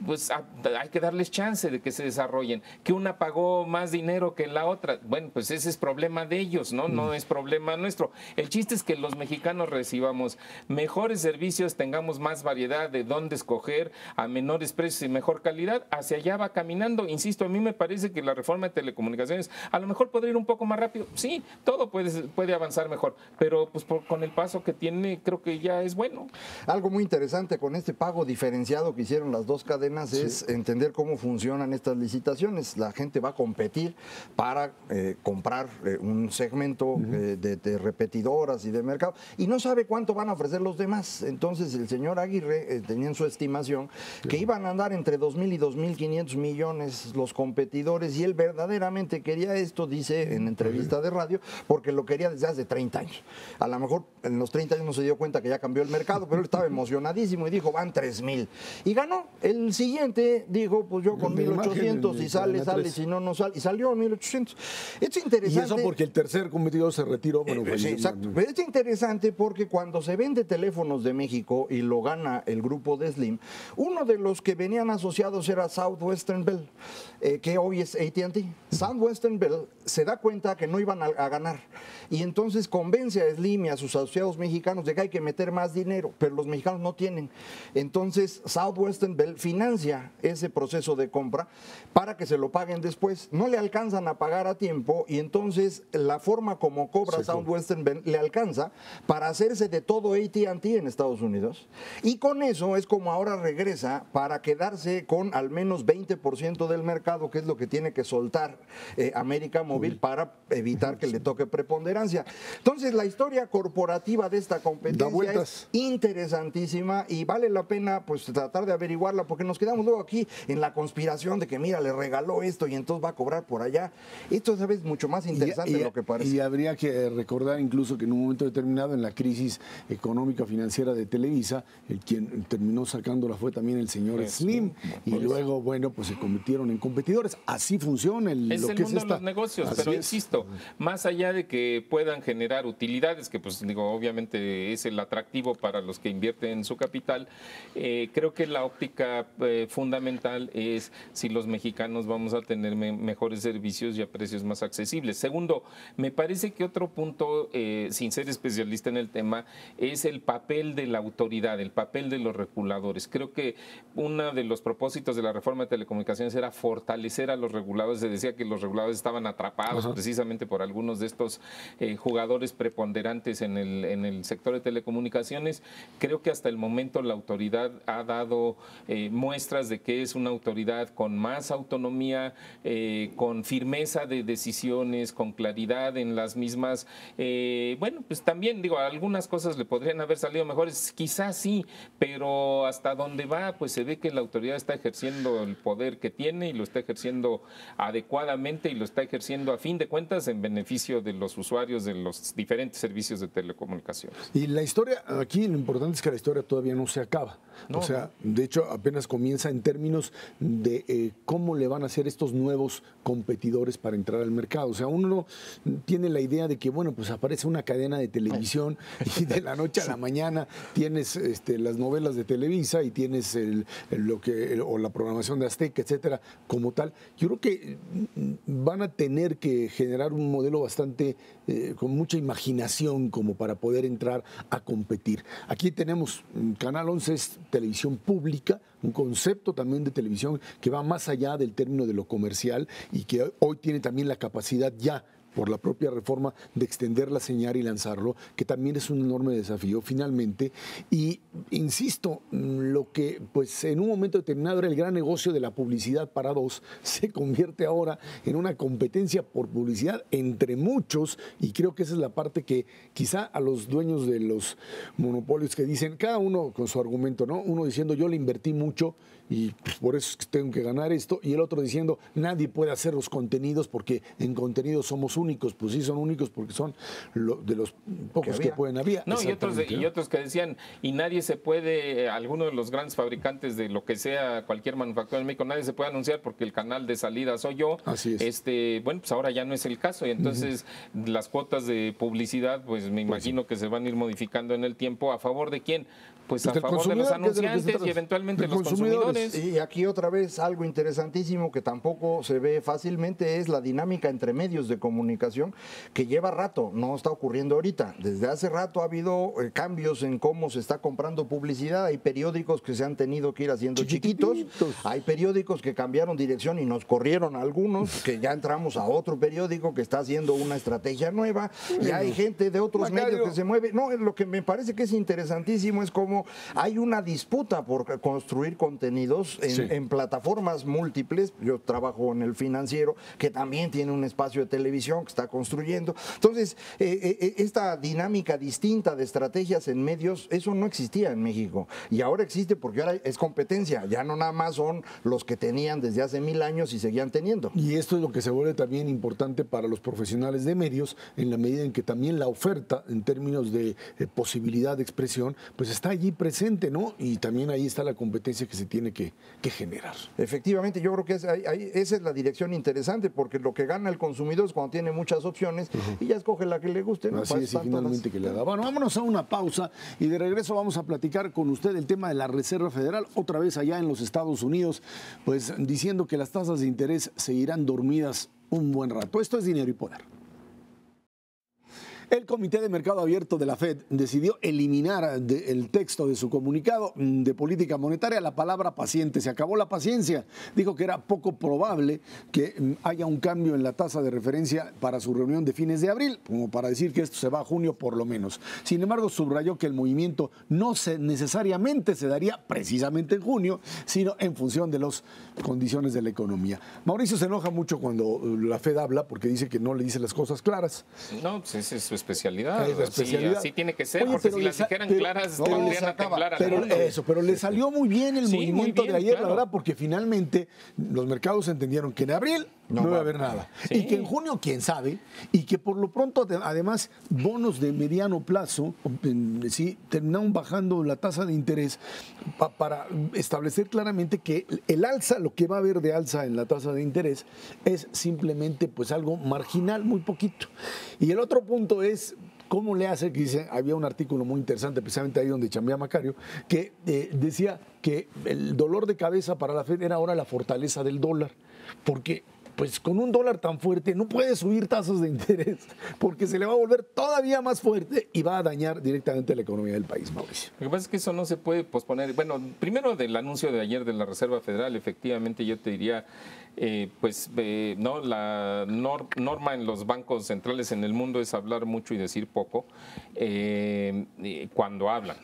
pues hay que darles chance de que se desarrollen. Que una pagó más dinero que la otra, bueno, pues ese es problema de ellos, no es problema nuestro. El chiste es que los mexicanos recibamos mejores servicios, tengamos más variedad de dónde escoger, a menores precios y mejor calidad. Hacia allá va caminando. Insisto, a mí me parece que la reforma de telecomunicaciones a lo mejor podría ir un poco más rápido. Sí, todo puede avanzar mejor, pero pues con el paso que tiene, creo que ya es bueno. Algo algo muy interesante con este pago diferenciado que hicieron las dos cadenas es entender cómo funcionan estas licitaciones. La gente va a competir para comprar un segmento de repetidoras y de mercado y no sabe cuánto van a ofrecer los demás. Entonces el señor Aguirre tenía en su estimación que iban a andar entre 2.000 y 2.500 millones los competidores y él verdaderamente quería esto, dice en entrevista de radio, porque lo quería desde hace 30 años. A lo mejor en los 30 años no se dio cuenta que ya cambió el mercado, pero él estaba emocionadísimo y dijo, van 3.000. Y ganó. El siguiente dijo, pues yo con 1.800 y sale, si no, no sale. Y salió 1.800. Es interesante. Y eso porque el tercer competidor se retiró. Bueno, sí, exacto. Pero es interesante porque cuando se vende Teléfonos de México y lo gana el grupo de Slim, uno de los que venían asociados era Southwestern Bell, que hoy es AT&T. Southwestern Bell se da cuenta que no iban a ganar y entonces convence a Slim y a sus asociados mexicanos de que hay que meter más dinero, pero los mexicanos no tienen. Entonces Southwestern Bell financia ese proceso de compra para que se lo paguen después. No le alcanzan a pagar a tiempo y entonces la forma como cobra Southwestern Bell le alcanza para hacerse de todo AT&T en Estados Unidos y con eso es como ahora regresa para quedarse con al menos 20% del mercado, que es lo que tiene que soltar América Móvil para evitar que le toque preponderancia. Entonces la historia corporativa de esta competencia es interesantísima y vale la pena pues tratar de averiguarla porque nos quedamos luego aquí en la conspiración de que mira, le regaló esto y entonces va a cobrar por allá. Esto es mucho más interesante de lo que parece. Y habría que recordar incluso que en un momento determinado en la crisis económica financiera de Televisa, el quien terminó sacándola fue también el señor Slim y luego, bueno, pues se convirtieron en competidores. Así funciona el mundo de los negocios, pero insisto, más allá de que puedan generar utilidades, que pues digo, obviamente es el atractivo para los que invierten su capital, creo que la óptica fundamental es si los mexicanos vamos a tener mejores servicios y a precios más accesibles. Segundo, me parece que otro punto, sin ser especialista en el tema, es el papel de la autoridad, el papel de los reguladores. Creo que uno de los propósitos de la reforma de telecomunicaciones era fortalecer a los reguladores. Se decía que los reguladores estaban atrapados precisamente por algunos de estos jugadores preponderantes en el sector de telecomunicaciones. Creo que hasta el momento la autoridad ha dado muestras de que es una autoridad con más autonomía, con firmeza de decisiones, con claridad en las mismas. Bueno, pues también digo, algunas cosas le podrían haber salido mejores, quizás sí, pero hasta donde va, pues se ve que la autoridad está ejerciendo el poder que tiene y lo está ejerciendo adecuadamente y lo está ejerciendo a fin de cuentas en beneficio de los usuarios de los diferentes servicios de telecomunicaciones. Y la historia, aquí lo importante es que la historia todavía no se acaba. No, o sea, de hecho apenas comienza en términos de cómo le van a hacer estos nuevos competidores para entrar al mercado. O sea, uno tiene la idea de que, bueno, pues aparece una cadena de televisión y de la noche a la mañana tienes las novelas de Televisa y tienes o la programación de Azteca, etcétera, como tal. Yo creo que van a tener que generar un modelo bastante con mucha imaginación como para poder entrar a competir. Aquí tenemos Canal 11 es televisión pública, un concepto también de televisión que va más allá del término de lo comercial y que hoy tiene también la capacidad ya por la propia reforma de extender la señal y lanzarlo, que también es un enorme desafío finalmente. Y insisto, lo que pues en un momento determinado era el gran negocio de la publicidad para dos, se convierte ahora en una competencia por publicidad entre muchos, y creo que esa es la parte que quizá a los dueños de los monopolios que dicen, cada uno con su argumento, ¿no? Uno diciendo yo le invertí mucho y pues, por eso es que tengo que ganar esto, y el otro diciendo nadie puede hacer los contenidos porque en contenidos somos únicos. Pues sí, son únicos porque son de los pocos que pueden haber. No, y otros que decían, y nadie se puede, alguno de los grandes fabricantes de lo que sea, cualquier manufactura en México, nadie se puede anunciar porque el canal de salida soy yo. Así es. Bueno, pues ahora ya no es el caso, y entonces las cuotas de publicidad, pues me imagino que se van a ir modificando en el tiempo. ¿A favor de quién? Pues a favor de los anunciantes y eventualmente los consumidores. Y aquí otra vez algo interesantísimo que tampoco se ve fácilmente es la dinámica entre medios de comunicación que lleva rato, no está ocurriendo ahorita. Desde hace rato ha habido cambios en cómo se está comprando publicidad. Hay periódicos que se han tenido que ir haciendo chiquitos. Hay periódicos que cambiaron dirección y nos corrieron algunos, que ya entramos a otro periódico que está haciendo una estrategia nueva. Y hay gente de otros medios que se mueve. No, lo que me parece que es interesantísimo es cómo cómo hay una disputa por construir contenidos en plataformas múltiples. Yo trabajo en el Financiero, que también tiene un espacio de televisión que está construyendo. Entonces, esta dinámica distinta de estrategias en medios, eso no existía en México. Y ahora existe porque ahora es competencia. Ya no nada más son los que tenían desde hace 1000 años y seguían teniendo. Y esto es lo que se vuelve también importante para los profesionales de medios, en la medida en que también la oferta, en términos de posibilidad de expresión, pues está allí presente, ¿no? Y también ahí está la competencia que se tiene que generar. Efectivamente, yo creo que esa es la dirección interesante, porque lo que gana el consumidor es cuando tiene muchas opciones y ya escoge la que le guste. ¿no? Así es, y finalmente que le da. Bueno, vámonos a una pausa y de regreso vamos a platicar con usted el tema de la Reserva Federal, otra vez allá en los Estados Unidos, pues diciendo que las tasas de interés seguirán dormidas un buen rato. Esto es Dinero y Poder. El Comité de Mercado Abierto de la Fed decidió eliminar del texto de su comunicado de política monetaria la palabra paciente. Se acabó la paciencia. Dijo que era poco probable que haya un cambio en la tasa de referencia para su reunión de fines de abril, como para decir que esto se va a junio por lo menos. Sin embargo, subrayó que el movimiento no necesariamente se daría precisamente en junio, sino en función de las condiciones de la economía. Mauricio se enoja mucho cuando la Fed habla porque dice que no le dice las cosas claras. No, pues esa es su especialidad. Es la especialidad. Así tiene que ser, Oye, porque si las dijeran claras, tendrían a temblar al mundo. Pero le salió muy bien el movimiento muy bien, de ayer, claro. la verdad, porque finalmente los mercados entendieron que en abril no va a haber nada. Sí. Y que en junio, quién sabe, y que por lo pronto, además, bonos de mediano plazo, sí, terminaron bajando la tasa de interés para establecer claramente que el alza, lo que va a haber de alza en la tasa de interés, es simplemente pues algo marginal, muy poquito. Y el otro punto es cómo le hace, que dice, había un artículo muy interesante, precisamente ahí donde chambea Macario, que decía que el dolor de cabeza para la Fed era ahora la fortaleza del dólar, porque pues con un dólar tan fuerte no puede subir tasas de interés, porque se le va a volver todavía más fuerte y va a dañar directamente la economía del país, Mauricio. Lo que pasa es que eso no se puede posponer. Bueno, primero del anuncio de ayer de la Reserva Federal, efectivamente yo te diría, no, la norma en los bancos centrales en el mundo es hablar mucho y decir poco cuando hablan.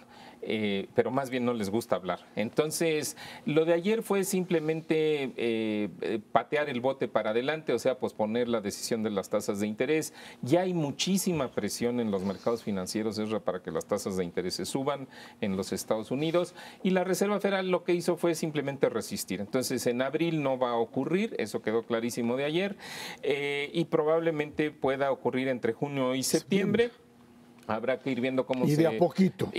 Pero más bien no les gusta hablar. Entonces, lo de ayer fue simplemente patear el bote para adelante, o sea, posponer la decisión de las tasas de interés. Ya hay muchísima presión en los mercados financieros, Ezra, para que las tasas de interés se suban en los Estados Unidos, y la Reserva Federal lo que hizo fue simplemente resistir. Entonces, en abril no va a ocurrir, eso quedó clarísimo de ayer, y probablemente pueda ocurrir entre junio y septiembre. Habrá que ir viendo cómo y se... de a poquito.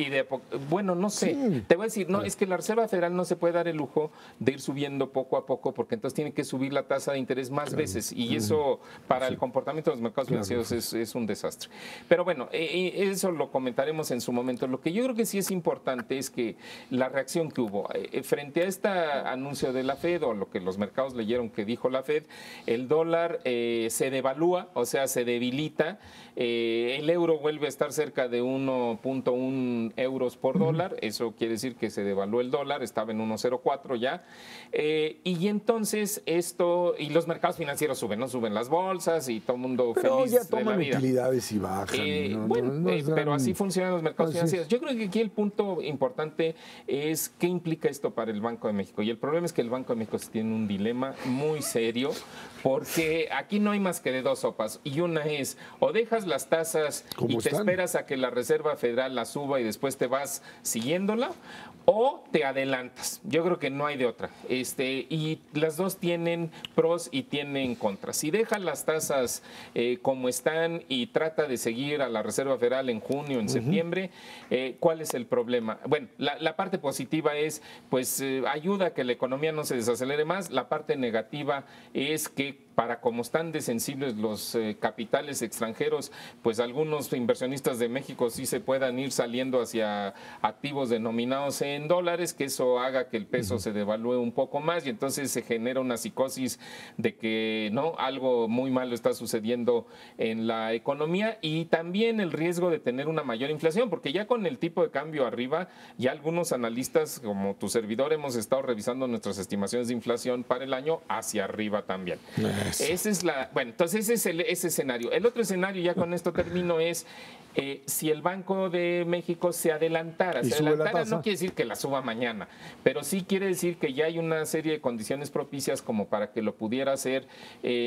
Bueno, no sé. Sí. Te voy a decir, no, es que la Reserva Federal no se puede dar el lujo de ir subiendo poco a poco, porque entonces tiene que subir la tasa de interés más veces, y eso para el comportamiento de los mercados financieros es un desastre. Pero bueno, eso lo comentaremos en su momento. Lo que yo creo que sí es importante es que la reacción que hubo frente a este anuncio de la Fed, o lo que los mercados leyeron que dijo la Fed, el dólar se devalúa, o sea, se debilita, el euro vuelve a estar cerca de 1.1 euros por dólar, eso quiere decir que se devaluó el dólar, estaba en 1.04 ya, y entonces esto, y los mercados financieros suben, ¿no? Suben las bolsas y todo el mundo pero feliz ya de toman la vida. utilidades y bajan. Pero así funcionan los mercados financieros. Yo creo que aquí el punto importante es qué implica esto para el Banco de México, y el problema es que el Banco de México tiene un dilema muy serio, porque aquí no hay más que de dos sopas, y una es, o dejas las tasas y te esperas a que la Reserva Federal la suba y después te vas siguiéndola, o te adelantas. Yo creo que no hay de otra. Y las dos tienen pros y tienen contras. Si dejas las tasas como están y trata de seguir a la Reserva Federal en junio, en septiembre, ¿cuál es el problema? Bueno, la parte positiva es, pues, ayuda a que la economía no se desacelere más. La parte negativa es que para como están de sensibles los capitales extranjeros, pues algunos inversionistas de México sí se puedan ir saliendo hacia activos denominados en dólares, que eso haga que el peso se devalúe un poco más, y entonces se genera una psicosis de que no, algo muy malo está sucediendo en la economía, y también el riesgo de tener una mayor inflación, porque ya con el tipo de cambio arriba, ya algunos analistas como tu servidor hemos estado revisando nuestras estimaciones de inflación para el año hacia arriba también. Bueno, entonces ese es ese escenario. El otro escenario, ya con esto termino, es si el Banco de México se adelantara. Se adelantara no quiere decir que la suba mañana, pero sí quiere decir que ya hay una serie de condiciones propicias como para que lo pudiera hacer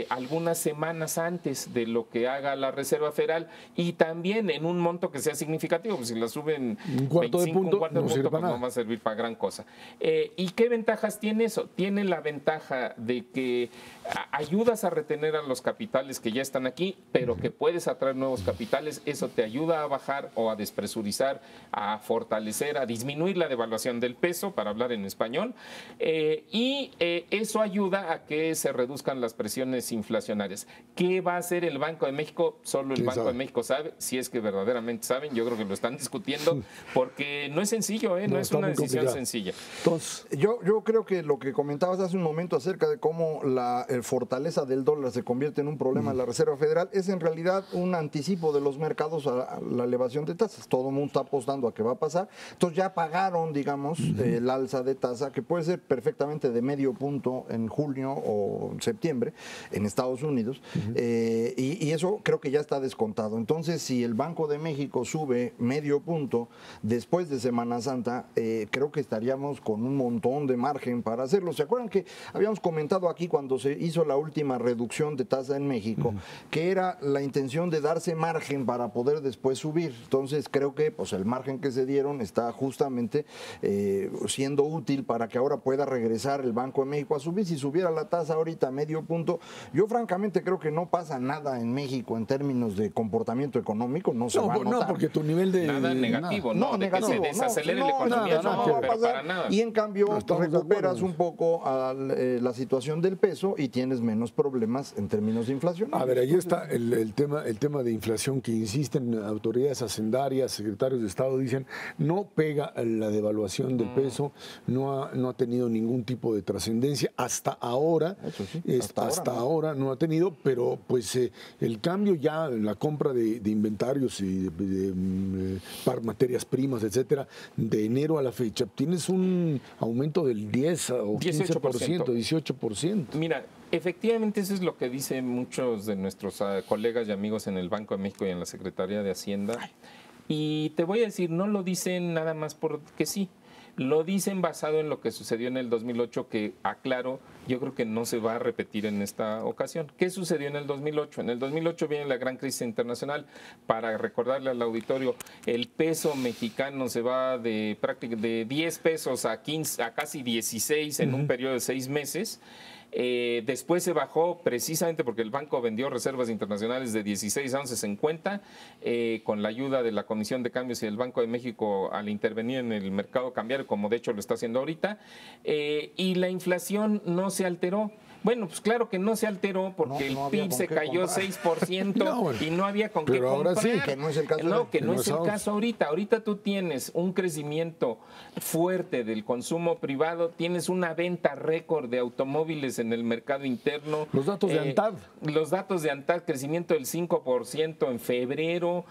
algunas semanas antes de lo que haga la Reserva Federal, y también en un monto que sea significativo. Pues si la suben un cuarto de punto, pues no va a servir para gran cosa. ¿Y qué ventajas tiene eso? Tiene la ventaja de que ayudas a retener a los capitales que ya están aquí, pero que puedes atraer nuevos capitales. Eso te ayuda a bajar o a despresurizar, a fortalecer, a disminuir la devaluación del peso, para hablar en español, y eso ayuda a que se reduzcan las presiones inflacionarias. ¿Qué va a hacer el Banco de México? Solo el Banco de México sabe, si es que verdaderamente saben. Yo creo que lo están discutiendo porque no es sencillo, no es una decisión sencilla. Entonces, yo creo que lo que comentabas hace un momento acerca de cómo la fortaleza del dólar se convierte en un problema en la Reserva Federal es en realidad un anticipo de los mercados a la elevación de tasas. Todo el mundo está apostando a que va a pasar. Entonces ya pagaron, digamos, el alza de tasa, que puede ser perfectamente de medio punto en junio o septiembre en Estados Unidos, y eso creo que ya está descontado. Entonces, si el Banco de México sube medio punto después de Semana Santa, creo que estaríamos con un montón de margen para hacerlo. ¿Se acuerdan que habíamos comentado aquí cuando se hizo la última reducción de tasa en México, que era la intención de darse margen para poder después subir? Entonces creo que pues el margen que se dieron está justamente siendo útil para que ahora pueda regresar el Banco de México a subir. Si subiera la tasa ahorita a medio punto, yo francamente creo que no pasa nada en México en términos de comportamiento económico, no se va a notar. No, porque tu nivel de... Nada negativo, no, de que se desacelere la economía, no va a pasar. Para nada. Y en cambio recuperas un poco la situación del peso y tienes menos problemas en términos de inflación. A ver, ahí está el tema de inflación que insisten autoridades hacendarias, secretarios de Estado, dicen no pega la devaluación del peso, no ha tenido ningún tipo de trascendencia hasta ahora. Eso sí, hasta ahora no ha tenido, pero pues el cambio ya en la compra de inventarios y de materias primas, etcétera, de enero a la fecha, tienes un aumento del 10 o 15%, 18%. Mira, efectivamente eso es lo que dicen muchos de nuestros colegas y amigos en el Banco de México y en la Secretaría de Hacienda. Y te voy a decir, no lo dicen nada más porque sí. Lo dicen basado en lo que sucedió en el 2008, que, aclaro, yo creo que no se va a repetir en esta ocasión. ¿Qué sucedió en el 2008? En el 2008 viene la gran crisis internacional. Para recordarle al auditorio, el peso mexicano se va de 10 pesos a casi 16 en un periodo de 6 meses. Después se bajó precisamente porque el banco vendió reservas internacionales de 16 a 11.50 con la ayuda de la Comisión de Cambios y del Banco de México al intervenir en el mercado cambiario, como de hecho lo está haciendo ahorita, y la inflación no se alteró. Bueno, pues claro que no se alteró porque el PIB se cayó 6% y no había con qué comprar. Ahora sí, que no es el caso. No, que no es el caso ahorita. Ahorita tú tienes un crecimiento fuerte del consumo privado, tienes una venta récord de automóviles en el mercado interno. Los datos de ANTAD. Los datos de ANTAD, crecimiento del 5% en febrero.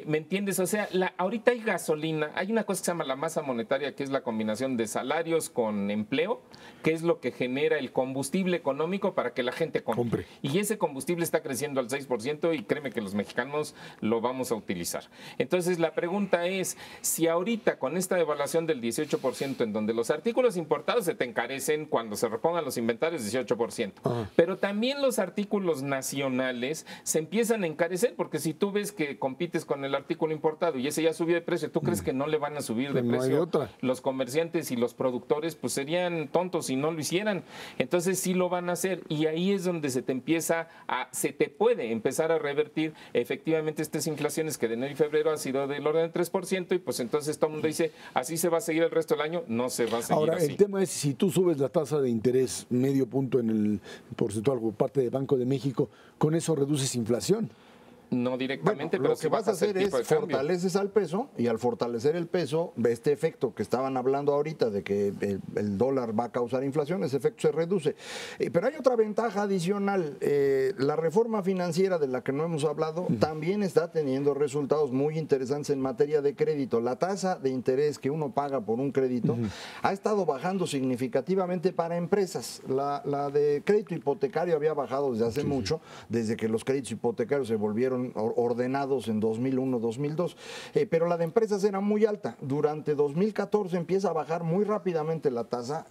¿Me entiendes? O sea, ahorita hay gasolina. Hay una cosa que se llama la masa monetaria, que es la combinación de salarios con empleo, que es lo que genera el combustible económico para que la gente compre. Y ese combustible está creciendo al 6% y créeme que los mexicanos lo vamos a utilizar. Entonces la pregunta es, si ahorita con esta devaluación del 18%, en donde los artículos importados se te encarecen cuando se repongan los inventarios 18%, pero también los artículos nacionales se empiezan a encarecer, porque si tú ves que compites con el artículo importado y ese ya subió de precio, ¿tú crees que no le van a subir de precio? No hay otra. Los comerciantes y los productores pues serían tontos si no lo hicieran. Entonces sí lo van a hacer, y ahí es donde se te puede empezar a revertir efectivamente estas inflaciones que de enero y febrero ha sido del orden del 3%, y pues entonces todo el mundo dice, ¿así se va a seguir el resto del año? No se va a seguir. Ahora, así. el tema es, si tú subes la tasa de interés medio punto en el porcentual por parte del Banco de México, ¿con eso reduces inflación? No directamente, bueno, pero lo sí que vas a hacer es fortaleces al peso, y al fortalecer el peso, este efecto que estaban hablando ahorita de que el dólar va a causar inflación, ese efecto se reduce. Pero hay otra ventaja adicional. La reforma financiera de la que no hemos hablado también está teniendo resultados muy interesantes en materia de crédito. La tasa de interés que uno paga por un crédito ha estado bajando significativamente para empresas. La de crédito hipotecario había bajado desde hace mucho, desde que los créditos hipotecarios se volvieron ordenados en 2001, 2002, pero la de empresas era muy alta. Durante 2014 empieza a bajar muy rápidamente la tasa.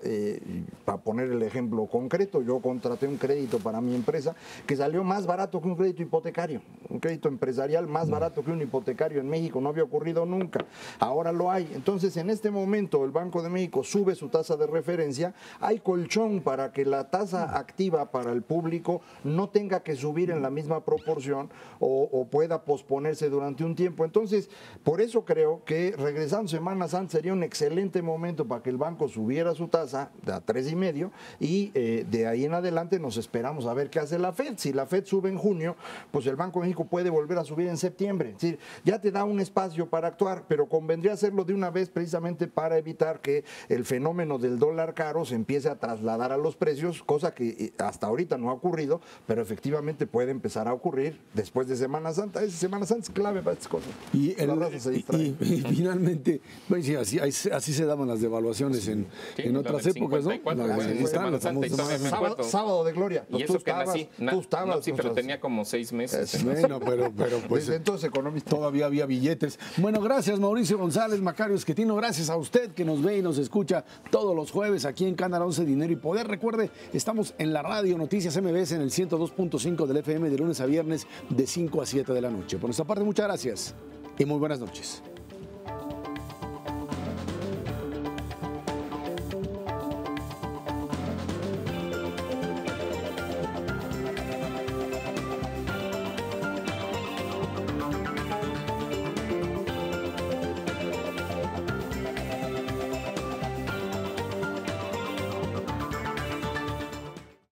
Para poner el ejemplo concreto, yo contraté un crédito para mi empresa que salió más barato que un crédito hipotecario, un crédito empresarial más barato que un hipotecario en México. No había ocurrido nunca, ahora lo hay. Entonces, en este momento el Banco de México sube su tasa de referencia, hay colchón para que la tasa activa para el público no tenga que subir en la misma proporción o pueda posponerse durante un tiempo. Entonces, por eso creo que regresando Semana Santa sería un excelente momento para que el banco subiera su tasa a 3,5 y de ahí en adelante nos esperamos a ver qué hace la FED. Si la FED sube en junio, pues el Banco de México puede volver a subir en septiembre. Es decir, ya te da un espacio para actuar, pero convendría hacerlo de una vez precisamente para evitar que el fenómeno del dólar caro se empiece a trasladar a los precios, cosa que hasta ahorita no ha ocurrido, pero efectivamente puede empezar a ocurrir después de Semana Santa. Semana Santa es clave para estas cosas. Y finalmente, pues, sí, así se daban las devaluaciones en otras épocas, ¿no? Sábado de gloria. Y eso que nací, sí, pero tenía como 6 meses. Bueno, pero pues desde entonces economista. Todavía había billetes. Bueno, gracias Mauricio González, Macario Esquetino, gracias a usted que nos ve y nos escucha todos los jueves aquí en Canal 11 Dinero y Poder. Recuerde, estamos en la radio Noticias MBS en el 102.5 del FM de lunes a viernes de 5 a 7 de la noche. Por nuestra parte, muchas gracias y muy buenas noches.